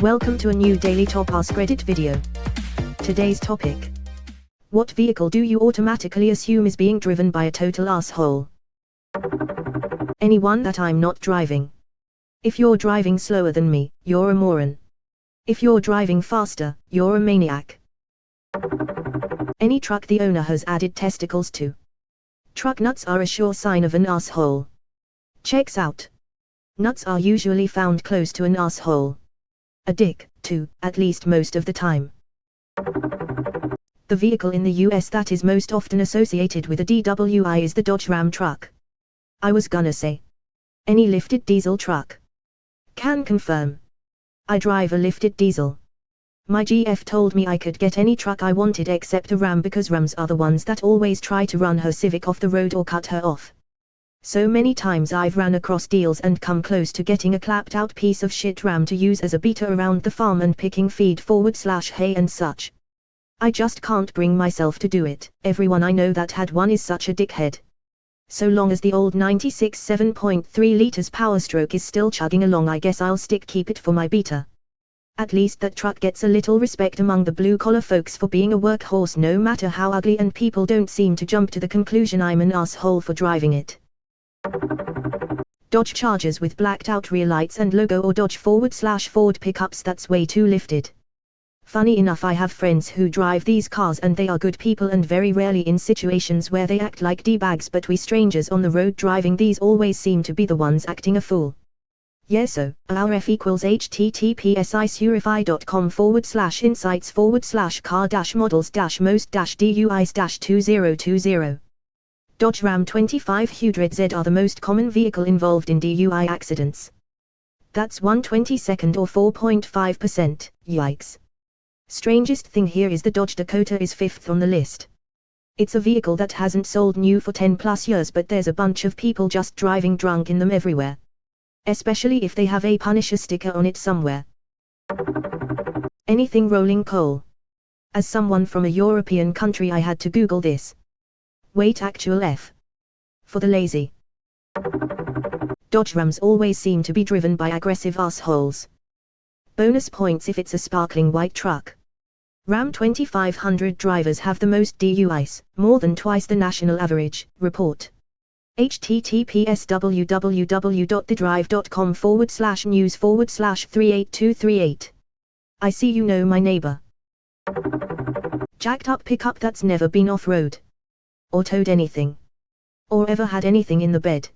Welcome to a new daily top Askreddit video. Today's topic. What vehicle do you automatically assume is being driven by a total asshole? Anyone that I'm not driving. If you're driving slower than me, you're a moron. If you're driving faster, you're a maniac. Any truck the owner has added testicles to. Truck nuts are a sure sign of an asshole. Checks out. Nuts are usually found close to an asshole. A dick, too, at least most of the time. The vehicle in the US that is most often associated with a DWI is the Dodge Ram truck. I was gonna say any lifted diesel truck. Can confirm. I drive a lifted diesel. My GF told me I could get any truck I wanted except a Ram because Rams are the ones that always try to run her Civic off the road or cut her off. So many times I've ran across deals and come close to getting a clapped out piece of shit Ram to use as a beater around the farm and picking feed /hay and such. I just can't bring myself to do it. Everyone I know that had one is such a dickhead. So long as the old 96 7.3 liters Power Stroke is still chugging along, I guess I'll keep it for my beater. At least that truck gets a little respect among the blue collar folks for being a workhorse no matter how ugly, and people don't seem to jump to the conclusion I'm an asshole for driving it. Dodge Chargers with blacked out rear lights and logo, or Dodge /Ford pickups, that's way too lifted. Funny enough, I have friends who drive these cars and they are good people and very rarely in situations where they act like D-bags, but we strangers on the road driving these always seem to be the ones acting a fool. Yeah, so, our F equals https://insights/car-models-most-DUIs-2020. Dodge Ram 2500Z are the most common vehicle involved in DUI accidents. That's 1/22 or 4.5%, yikes. Strangest thing here is the Dodge Dakota is 5th on the list. It's a vehicle that hasn't sold new for 10 plus years, but there's a bunch of people just driving drunk in them everywhere. Especially if they have a Punisher sticker on it somewhere. Anything rolling coal. As someone from a European country I had to Google this. Wait, actual F. For the lazy. Dodge Rams always seem to be driven by aggressive assholes. Bonus points if it's a sparkling white truck. Ram 2500 drivers have the most DUIs, more than twice the national average, report. https://www.thedrive.com/news/38238. I see you know my neighbor. Jacked up pickup that's never been off-road. Or towed anything. Or ever had anything in the bed.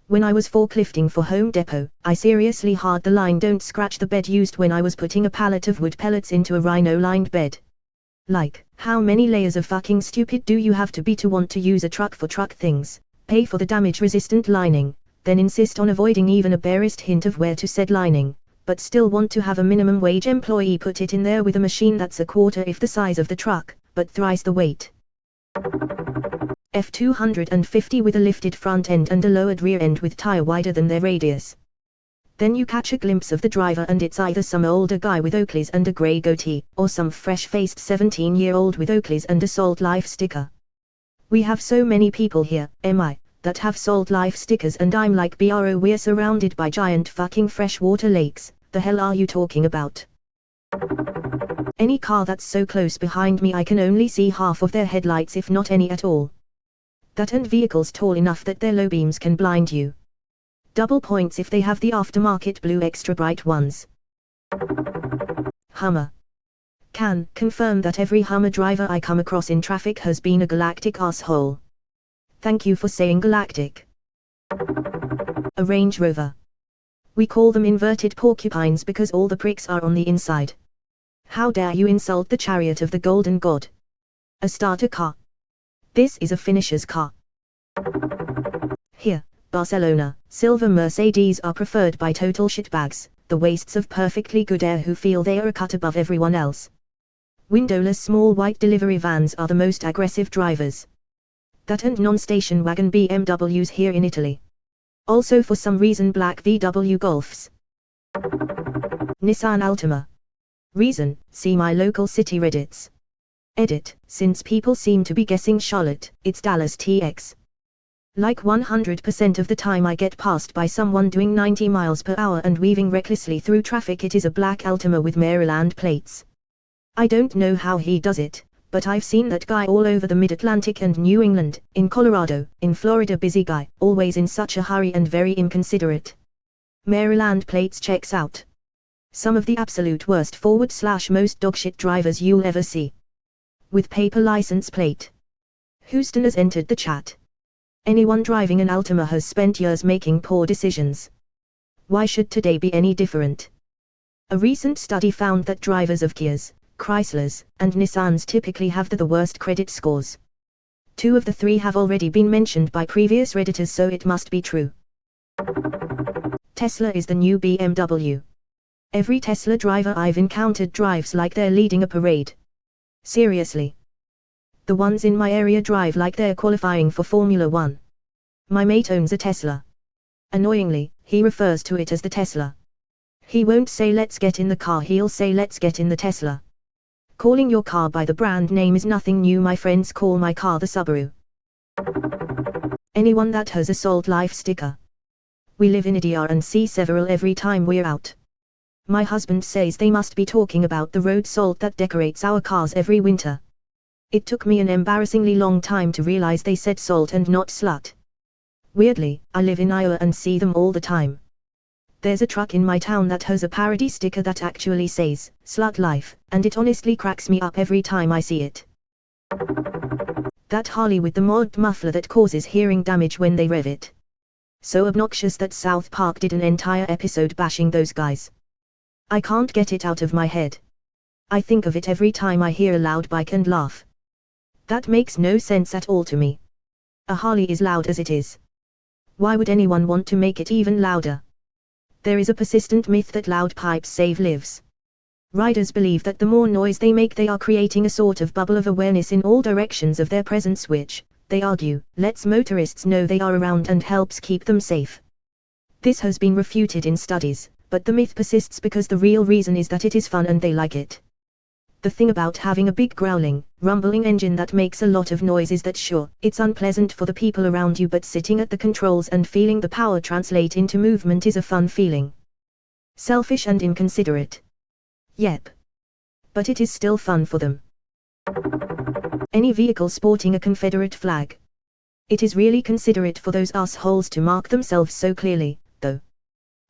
When I was forklifting for Home Depot, I seriously hard the line "don't scratch the bed" used when I was putting a pallet of wood pellets into a Rhinolined bed. Like, how many layers of fucking stupid do you have to be to want to use a truck for truck things, pay for the damage-resistant lining, then insist on avoiding even a barest hint of wear to said lining, but still want to have a minimum wage employee put it in there with a machine that's a quarter if the size of the truck, but thrice the weight. F250 with a lifted front end and a lowered rear end with tire wider than their radius. Then you catch a glimpse of the driver and it's either some older guy with Oakleys and a grey goatee, or some fresh-faced 17-year-old with Oakleys and a Salt Life sticker. We have so many people here, that have Salt Life stickers, and I'm like, bro, we're surrounded by giant fucking freshwater lakes, the hell are you talking about? Any car that's so close behind me I can only see half of their headlights, if not any at all. That and vehicles tall enough that their low beams can blind you. Double points if they have the aftermarket blue extra bright ones. Hummer. Can confirm that every Hummer driver I come across in traffic has been a Galactic asshole. Thank you for saying Galactic. A Range Rover. We call them inverted porcupines because all the pricks are on the inside. How dare you insult the chariot of the golden god? A starter car. This is a finisher's car. Here, Barcelona, silver Mercedes are preferred by total shitbags, the wastes of perfectly good air who feel they are a cut above everyone else. Windowless small white delivery vans are the most aggressive drivers. That and non-station wagon BMWs here in Italy. Also for some reason black VW Golfs. Nissan Altima. Reason, see my local city Reddits. Edit, since people seem to be guessing Charlotte, it's Dallas TX. Like 100% of the time I get passed by someone doing 90 miles per hour and weaving recklessly through traffic. It is a black Altima with Maryland plates. I don't know how he does it, but I've seen that guy all over the mid-Atlantic and New England, in Colorado, in Florida. Busy guy, always in such a hurry and very inconsiderate. Maryland plates checks out. Some of the absolute worst / most dogshit drivers you'll ever see. With paper license plate. Houston has entered the chat. Anyone driving an Altima has spent years making poor decisions. Why should today be any different? A recent study found that drivers of Kias, Chryslers, and Nissans typically have the worst credit scores. 2 of the 3 have already been mentioned by previous Redditors, so it must be true. Tesla is the new BMW. Every Tesla driver I've encountered drives like they're leading a parade. Seriously. The ones in my area drive like they're qualifying for Formula 1. My mate owns a Tesla. Annoyingly, he refers to it as the Tesla. He won't say let's get in the car, he'll say let's get in the Tesla. Calling your car by the brand name is nothing new. My friends call my car the Subaru. Anyone that has a Salt Life sticker. We live in a DR and see several every time we're out. My husband says they must be talking about the road salt that decorates our cars every winter. It took me an embarrassingly long time to realize they said salt and not slut. Weirdly, I live in Iowa and see them all the time. There's a truck in my town that has a parody sticker that actually says, Slut Life, and it honestly cracks me up every time I see it. That Harley with the mod muffler that causes hearing damage when they rev it. So obnoxious that South Park did an entire episode bashing those guys. I can't get it out of my head. I think of it every time I hear a loud bike and laugh. That makes no sense at all to me. A Harley is loud as it is. Why would anyone want to make it even louder? There is a persistent myth that loud pipes save lives. Riders believe that the more noise they make, they are creating a sort of bubble of awareness in all directions of their presence, which, they argue, lets motorists know they are around and helps keep them safe. This has been refuted in studies, but the myth persists because the real reason is that it is fun and they like it. The thing about having a big growling, rumbling engine that makes a lot of noise is that sure, it's unpleasant for the people around you, but sitting at the controls and feeling the power translate into movement is a fun feeling. Selfish and inconsiderate. Yep. But it is still fun for them. Any vehicle sporting a Confederate flag. It is really considerate for those assholes to mark themselves so clearly, though.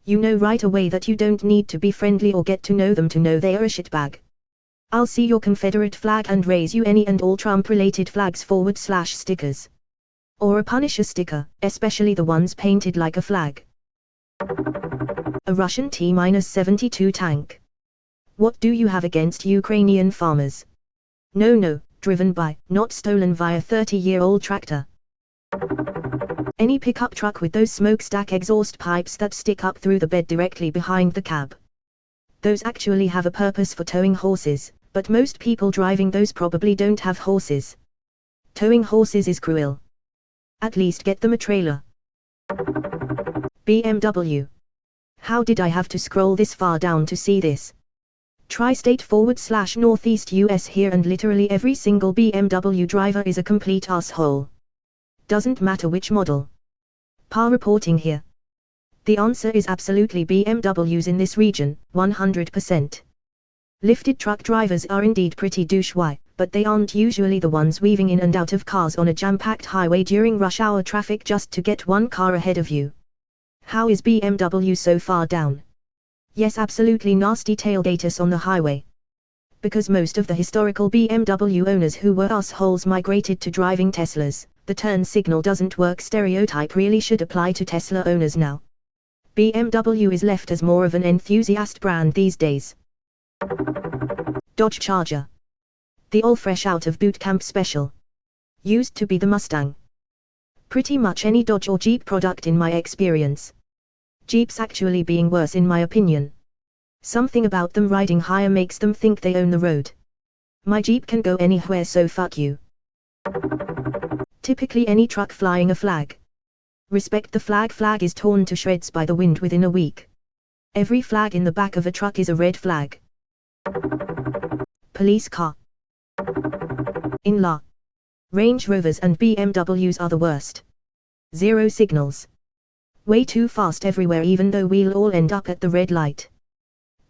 You know right away that you don't need to be friendly or get to know them to know they are a shitbag. I'll see your Confederate flag and raise you any and all Trump-related flags / stickers. Or a Punisher sticker, especially the ones painted like a flag. A Russian T72 tank. What do you have against Ukrainian farmers? No, driven by, not stolen via 30-year-old tractor. Any pickup truck with those smokestack exhaust pipes that stick up through the bed directly behind the cab. Those actually have a purpose for towing horses, but most people driving those probably don't have horses. Towing horses is cruel. At least get them a trailer. BMW. How did I have to scroll this far down to see this? Tri-state / Northeast US here, and literally every single BMW driver is a complete asshole. Doesn't matter which model. PAR reporting here. The answer is absolutely BMWs in this region, 100%. Lifted truck drivers are indeed pretty douche-why, but they aren't usually the ones weaving in and out of cars on a jam-packed highway during rush hour traffic just to get one car ahead of you. How is BMW so far down? Yes, absolutely nasty tailgaters on the highway. Because most of the historical BMW owners who were assholes migrated to driving Teslas, the turn signal doesn't work stereotype really should apply to Tesla owners now. BMW is left as more of an enthusiast brand these days. Dodge Charger. The all fresh out of boot camp special. Used to be the Mustang. Pretty much any Dodge or Jeep product in my experience. Jeeps actually being worse in my opinion. Something about them riding higher makes them think they own the road. My Jeep can go anywhere, so fuck you. Typically any truck flying a flag. Respect the flag. Flag is torn to shreds by the wind within a week. Every flag in the back of a truck is a red flag. Police car. In La. Range Rovers and BMWs are the worst. Zero signals. Way too fast everywhere even though we'll all end up at the red light.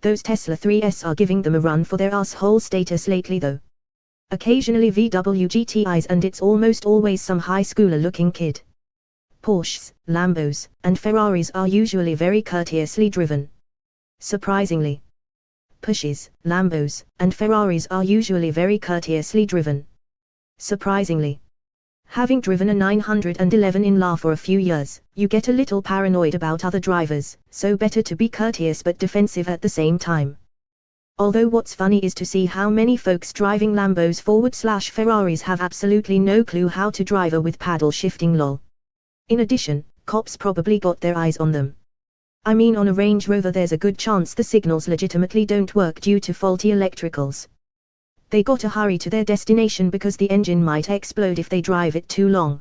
Those Tesla 3s are giving them a run for their asshole status lately though. Occasionally VW GTIs and it's almost always some high schooler looking kid. Porsches, Lambos, and Ferraris are usually very courteously driven. Surprisingly. Porsches, Lambos, and Ferraris are usually very courteously driven. Surprisingly. Having driven a 911 in La for a few years, you get a little paranoid about other drivers, so better to be courteous but defensive at the same time. Although what's funny is to see how many folks driving Lambos / Ferraris have absolutely no clue how to drive a with paddle shifting lol. In addition, cops probably got their eyes on them. I mean on a Range Rover there's a good chance the signals legitimately don't work due to faulty electricals. They gotta hurry to their destination because the engine might explode if they drive it too long.